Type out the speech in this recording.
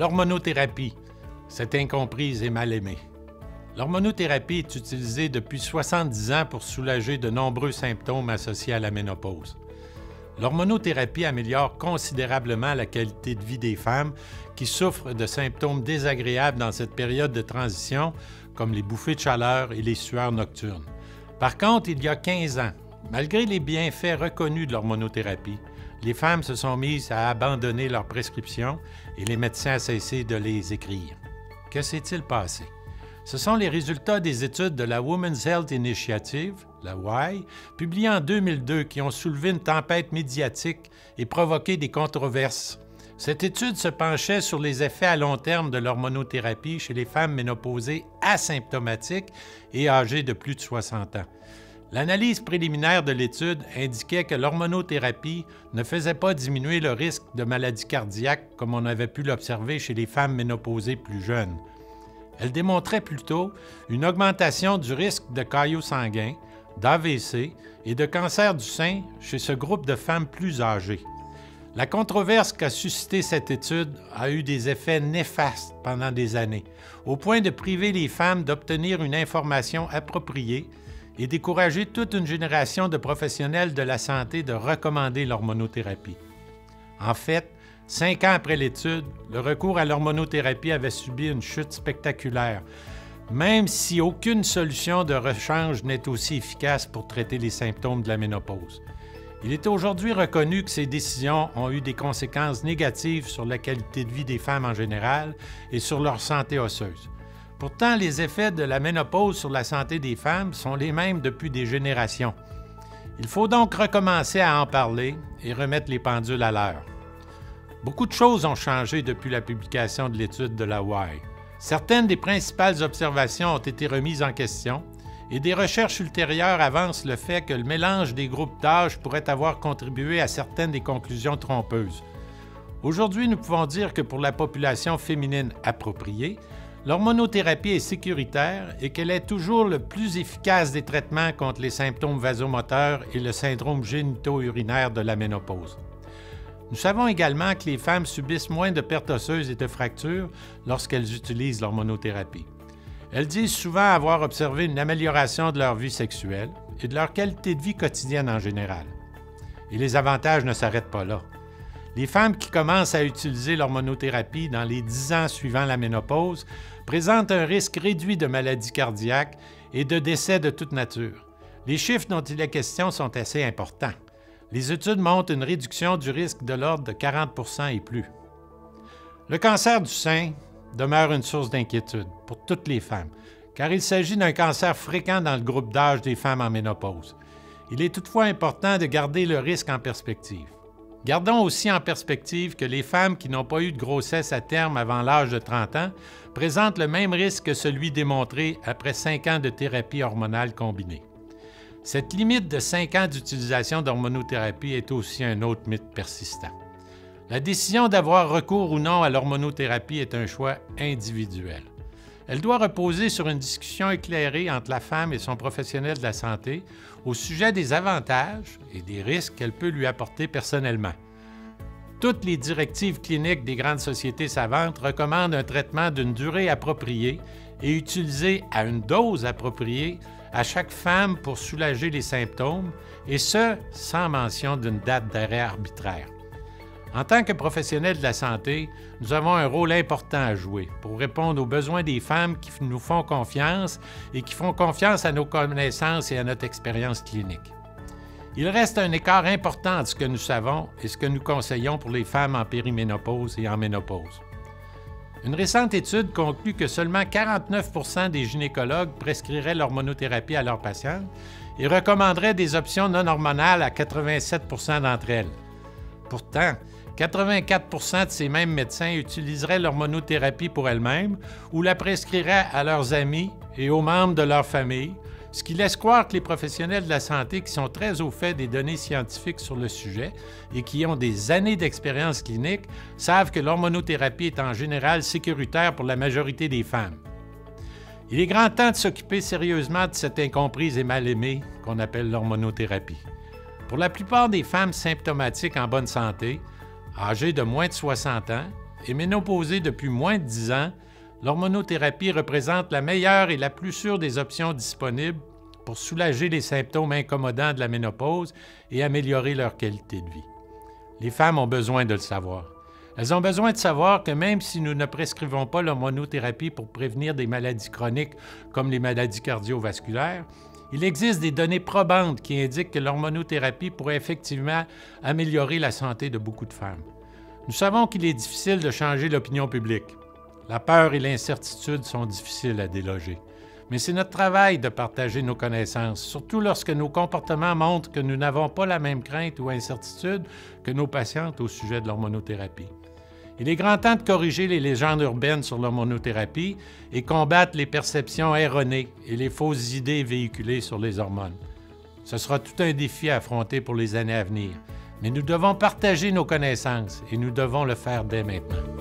l'hormonothérapie, cette incomprise et mal aimée. L'hormonothérapie est utilisée depuis 70 ans pour soulager de nombreux symptômes associés à la ménopause. L'hormonothérapie améliore considérablement la qualité de vie des femmes qui souffrent de symptômes désagréables dans cette période de transition, comme les bouffées de chaleur et les sueurs nocturnes. Par contre, il y a 15 ans, malgré les bienfaits reconnus de l'hormonothérapie, les femmes se sont mises à abandonner leurs prescriptions et les médecins à cesser de les écrire. Que s'est-il passé? Ce sont les résultats des études de la Women's Health Initiative, la WHY, publiées en 2002 qui ont soulevé une tempête médiatique et provoqué des controverses. Cette étude se penchait sur les effets à long terme de l'hormonothérapie chez les femmes ménopausées asymptomatiques et âgées de plus de 60 ans. L'analyse préliminaire de l'étude indiquait que l'hormonothérapie ne faisait pas diminuer le risque de maladie cardiaque comme on avait pu l'observer chez les femmes ménopausées plus jeunes. Elle démontrait plutôt une augmentation du risque de caillots sanguins, d'AVC et de cancer du sein chez ce groupe de femmes plus âgées. La controverse qu'a suscité cette étude a eu des effets néfastes pendant des années, au point de priver les femmes d'obtenir une information appropriée et décourager toute une génération de professionnels de la santé de recommander l'hormonothérapie. En fait, 5 ans après l'étude, le recours à l'hormonothérapie avait subi une chute spectaculaire, même si aucune solution de rechange n'est aussi efficace pour traiter les symptômes de la ménopause. Il est aujourd'hui reconnu que ces décisions ont eu des conséquences négatives sur la qualité de vie des femmes en général et sur leur santé osseuse. Pourtant, les effets de la ménopause sur la santé des femmes sont les mêmes depuis des générations. Il faut donc recommencer à en parler et remettre les pendules à l'heure. Beaucoup de choses ont changé depuis la publication de l'étude de la WHY. Certaines des principales observations ont été remises en question et des recherches ultérieures avancent le fait que le mélange des groupes d'âge pourrait avoir contribué à certaines des conclusions trompeuses. Aujourd'hui, nous pouvons dire que pour la population féminine appropriée, l'hormonothérapie est sécuritaire et qu'elle est toujours le plus efficace des traitements contre les symptômes vasomoteurs et le syndrome génito-urinaire de la ménopause. Nous savons également que les femmes subissent moins de pertes osseuses et de fractures lorsqu'elles utilisent l'hormonothérapie. Elles disent souvent avoir observé une amélioration de leur vie sexuelle et de leur qualité de vie quotidienne en général. Et les avantages ne s'arrêtent pas là. Les femmes qui commencent à utiliser l'hormonothérapie dans les 10 ans suivant la ménopause présentent un risque réduit de maladies cardiaques et de décès de toute nature. Les chiffres dont il est question sont assez importants. Les études montrent une réduction du risque de l'ordre de 40 % et plus. Le cancer du sein demeure une source d'inquiétude pour toutes les femmes, car il s'agit d'un cancer fréquent dans le groupe d'âge des femmes en ménopause. Il est toutefois important de garder le risque en perspective. Gardons aussi en perspective que les femmes qui n'ont pas eu de grossesse à terme avant l'âge de 30 ans présentent le même risque que celui démontré après 5 ans de thérapie hormonale combinée. Cette limite de 5 ans d'utilisation d'hormonothérapie est aussi un autre mythe persistant. La décision d'avoir recours ou non à l'hormonothérapie est un choix individuel. Elle doit reposer sur une discussion éclairée entre la femme et son professionnel de la santé au sujet des avantages et des risques qu'elle peut lui apporter personnellement. Toutes les directives cliniques des grandes sociétés savantes recommandent un traitement d'une durée appropriée et utilisé à une dose appropriée à chaque femme pour soulager les symptômes, et ce, sans mention d'une date d'arrêt arbitraire. En tant que professionnels de la santé, nous avons un rôle important à jouer pour répondre aux besoins des femmes qui nous font confiance et qui font confiance à nos connaissances et à notre expérience clinique. Il reste un écart important entre ce que nous savons et ce que nous conseillons pour les femmes en périménopause et en ménopause. Une récente étude conclut que seulement 49 % des gynécologues prescriraient l'hormonothérapie à leurs patientes et recommanderaient des options non hormonales à 87 % d'entre elles. Pourtant, 84 % de ces mêmes médecins utiliseraient l'hormonothérapie pour elles-mêmes ou la prescriraient à leurs amis et aux membres de leur famille, ce qui laisse croire que les professionnels de la santé qui sont très au fait des données scientifiques sur le sujet et qui ont des années d'expérience clinique savent que l'hormonothérapie est en général sécuritaire pour la majorité des femmes. Il est grand temps de s'occuper sérieusement de cette incomprise et mal aimée qu'on appelle l'hormonothérapie. Pour la plupart des femmes symptomatiques en bonne santé, âgées de moins de 60 ans, et ménopausée depuis moins de 10 ans, l'hormonothérapie représente la meilleure et la plus sûre des options disponibles pour soulager les symptômes incommodants de la ménopause et améliorer leur qualité de vie. Les femmes ont besoin de le savoir. Elles ont besoin de savoir que même si nous ne prescrivons pas l'hormonothérapie pour prévenir des maladies chroniques comme les maladies cardiovasculaires, il existe des données probantes qui indiquent que l'hormonothérapie pourrait effectivement améliorer la santé de beaucoup de femmes. Nous savons qu'il est difficile de changer l'opinion publique. La peur et l'incertitude sont difficiles à déloger. Mais c'est notre travail de partager nos connaissances, surtout lorsque nos comportements montrent que nous n'avons pas la même crainte ou incertitude que nos patientes au sujet de l'hormonothérapie. Il est grand temps de corriger les légendes urbaines sur l'hormonothérapie et combattre les perceptions erronées et les fausses idées véhiculées sur les hormones. Ce sera tout un défi à affronter pour les années à venir, mais nous devons partager nos connaissances et nous devons le faire dès maintenant.